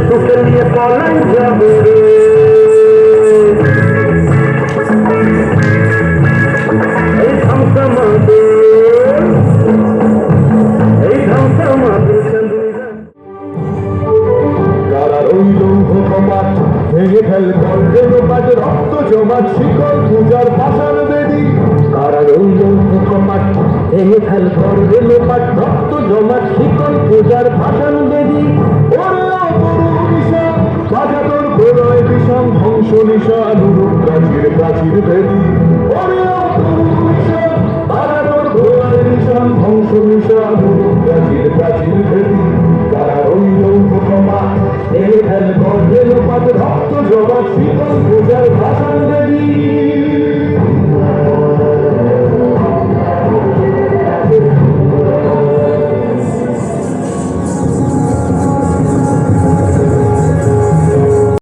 তোকে নিয়ে পলাই যাবে এই ধামটা মাদের কারার ওই লৌহ কপাট ভেঙে ফেল গল্পে লোপাট রক্ত জমাট শিকল পূজার ভাষার বেদি কারার ওই লৌহ কপাট ভেঙে ফেল গল্পে লোপাট রক্ত জমাট শিকল পূজার ভাষার বেদি বাজা তোর প্রলয় বিষম ধ্বংস নিশা নুরুপ প্রাচীর প্রাচীর বেদি বাজা তোর প্রলয় বিষম ধ্বংস নিশা নুরুপ প্রাচীর প্রাচীর